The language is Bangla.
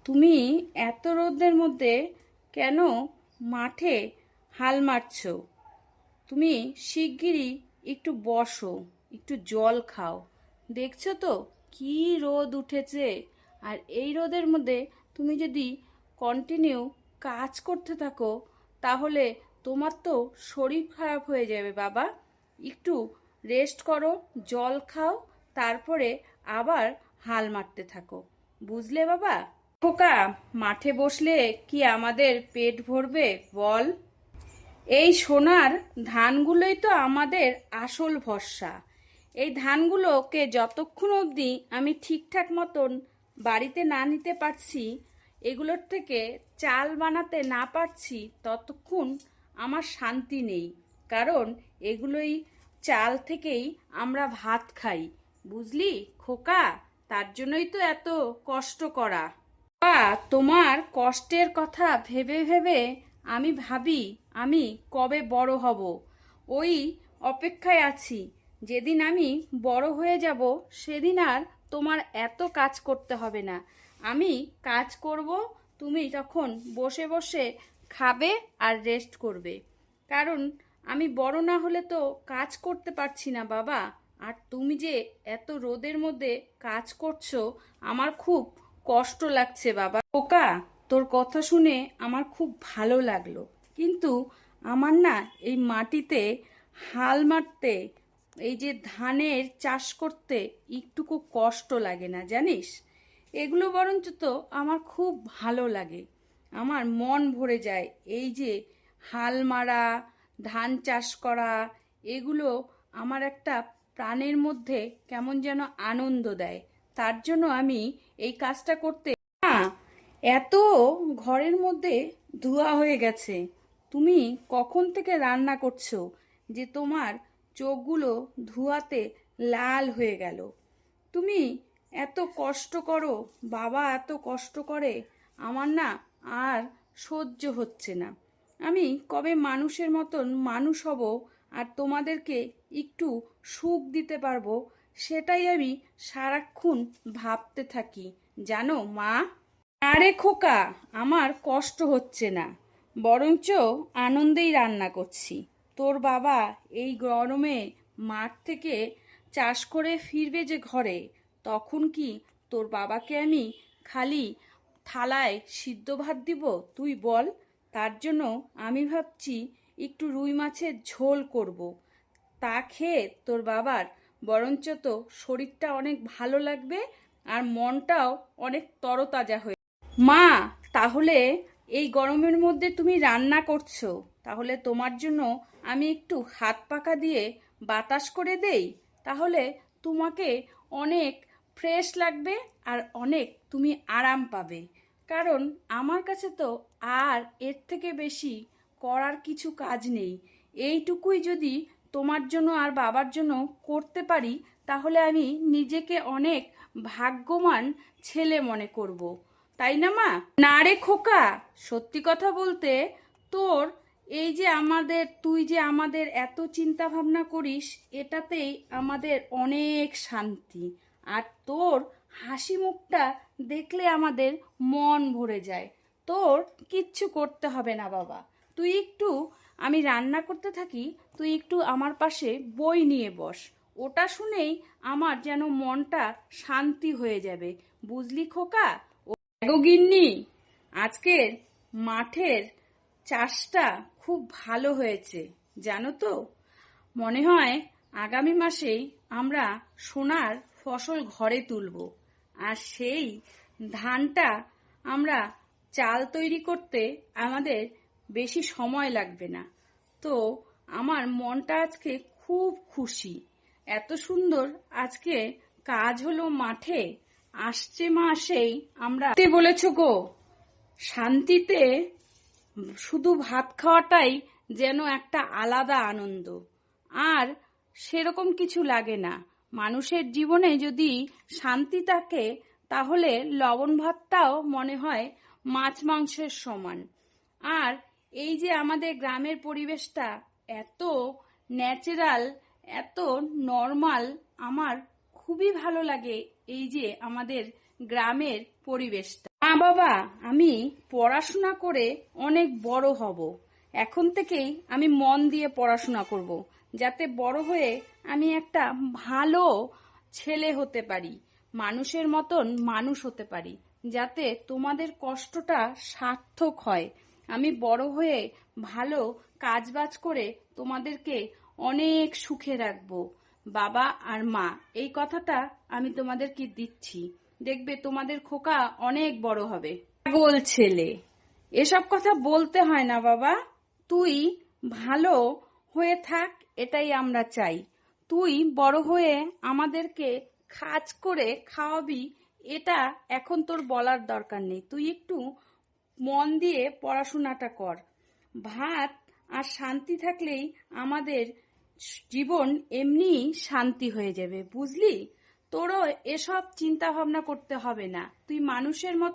তুমি এত রোদের মধ্যে কেন মাঠে হাল মারছো? তুমি শিগগিরই একটু বসো, একটু জল খাও। দেখছো তো কি রোদ উঠেছে। আর এই রোদের মধ্যে তুমি যদি কন্টিনিউ কাজ করতে থাকো তাহলে তোমার তো শরীর খারাপ হয়ে যাবে বাবা। একটু রেস্ট করো, জল খাও, তারপরে আবার হাল মারতে থাকো। বুঝলে বাবা? খোকা, মাঠে বসলে কি আমাদের পেট ভরবে বল? এই সোনার ধানগুলোই তো আমাদের আসল ভরসা। এই ধানগুলোকে যতক্ষণ অবধি আমি ঠিকঠাক মতন বাড়িতে না নিতে পারছি, এগুলোর থেকে চাল বানাতে না পারছি, ততক্ষণ আমার শান্তি নেই। কারণ এগুলোই চাল থেকেই আমরা ভাত খাই। বুঝলি খোকা? তার জন্যই তো এত কষ্ট করা। তোমার কষ্টের কথা ভেবে ভেবে আমি ভাবি আমি কবে বড় হব। ওই অপেক্ষায় আছি। যেদিন আমি বড় হয়ে যাব সেদিন আর তোমার এত কাজ করতে হবে না। আমি কাজ করব, তুমি তখন বসে বসে খাবে আর রেস্ট করবে। কারণ আমি বড় না হলে তো কাজ করতে পারছি না বাবা। আর তুমি যে এত রোদের মধ্যে কাজ করছো, আমার খুব কষ্ট লাগছে বাবা। ওকা, তোর কথা শুনে আমার খুব ভালো লাগলো, কিন্তু আমার না এই মাটিতে হাল মারতে, এই যে ধানের চাষ করতে একটুকু কষ্ট লাগে না জানিস? এগুলো বরঞ্চ তো আমার খুব ভালো লাগে। আমার মন ভরে যায়। এই যে হাল মারা, ধান চাষ করা, এগুলো আমার একটা প্রাণের মধ্যে কেমন যেন আনন্দ দেয়। তার জন্য আমি এই কাজটা করতে না। এত ঘরের মধ্যে ধোঁয়া হয়ে গেছে। তুমি কখন থেকে রান্না করছো যে তোমার চোখগুলো ধোঁয়াতে লাল হয়ে গেল? তুমি এত কষ্ট করো, বাবা এত কষ্ট করে, আমার না আর সহ্য হচ্ছে না। আমি কবে মানুষের মতন মানুষ হব আর তোমাদেরকে একটু সুখ দিতে পারবো, সেটাই আমি সারাক্ষণ ভাবতে থাকি জানো মা। আরে খোকা, আমার কষ্ট হচ্ছে না, বরঞ্চ আনন্দেই রান্না করছি। তোর বাবা এই গরমে মাঠ থেকে চাষ করে ফিরবে যে ঘরে, তখন কি তোর বাবাকে আমি খালি থালায় সিদ্ধ ভাত দিব তুই বল? তার জন্য আমি ভাবছি একটু রুই মাছের ঝোল করব। তা খেয়ে তোর বাবার বরঞ্চ তো শরীরটা অনেক ভালো লাগবে আর মনটাও অনেক তরতাজা হয়ে। মা, তাহলে এই গরমের মধ্যে তুমি রান্না করছো, তাহলে তোমার জন্য আমি একটু হাত পাখা দিয়ে বাতাস করে দেই। তাহলে তোমাকে অনেক ফ্রেশ লাগবে আর অনেক তুমি আরাম পাবে। কারণ আমার কাছে তো আর এর থেকে বেশি করার কিছু কাজ নেই। এইটুকুই যদি তোমার জন্য আর বাবার জন্য করতে পারি, তাহলে আমি নিজেকে অনেক ভাগ্যবান ছেলে মনে করব। তাই না মা? না রে খোকা, সত্যি কথা বলতে তোর এই যে তুই যে আমাদের এত চিন্তা ভাবনা করিস, এটাতেই আমাদের অনেক শান্তি। আর তোর হাসি মুখটা দেখলে আমাদের মন ভরে যায়। তোর কিচ্ছু করতে হবে না বাবা। তুই একটু, আমি রান্না করতে থাকি, তুই একটু আমার পাশে বই নিয়ে বস। ওটা শুনেই আমার যেন মনটা শান্তি হয়ে যাবে। বুঝলি খোকা? গো গিন্নি, আজকের মাঠের চাষটা খুব ভালো হয়েছে জানো তো। মনে হয় আগামী মাসেই আমরা সোনার ফসল ঘরে তুলব। আর সেই ধানটা আমরা চাল তৈরি করতে আমাদের বেশি সময় লাগবে না। তো আমার মনটা আজকে খুব খুশি। এত সুন্দর আজকে কাজ হলো মাঠে। আসছে মাসেই আমরা বলেছো গো, শান্তিতে শুধু ভাত খাওয়াটাই যেন একটা আলাদা আনন্দ। আর সেরকম কিছু লাগে না। মানুষের জীবনে যদি শান্তি থাকে, তাহলে লবণ ভাতটাও মনে হয় মাছ মাংসের সমান। আর এই যে আমাদের গ্রামের পরিবেশটা এত ন্যাচারাল, এত নর্মাল, আমার খুবই ভালো লাগে। এই যে আমাদের গ্রামের পরিবেশটা। মা বাবা, আমি পড়াশোনা করে অনেক বড় হব। এখন থেকেই আমি মন দিয়ে পড়াশোনা করব, যাতে বড় হয়ে আমি একটা ভালো ছেলে হতে পারি, মানুষের মতন মানুষ হতে পারি, যাতে তোমাদের কষ্টটা সার্থক হয়। আমি বড় হয়ে ভালো কাজবাজ করে তোমাদেরকে অনেক সুখে রাখবো। বাবা আর মা, এই কথাটা আমি তোমাদেরকে দিচ্ছি। দেখবে তোমাদের খোকা অনেক বড় হবে। পাগল ছেলে, এসব কথা বলতে হয় না বাবা। তুই ভালো হয়ে থাক, এটাই আমরা চাই। তুই বড় হয়ে আমাদেরকে কাজ করে খাওয়াবি, এটা এখন তোর বলার দরকার নেই। তুই একটু মন দিয়ে পড়াশোনাটা কর। ভাত আর শান্তি থাকলেই আমাদের জীবন এমনি শান্তি হয়ে যাবে, বুঝলি? তোরও এসব চিন্তা ভাবনা করতে হবে না। তুই মানুষের মতো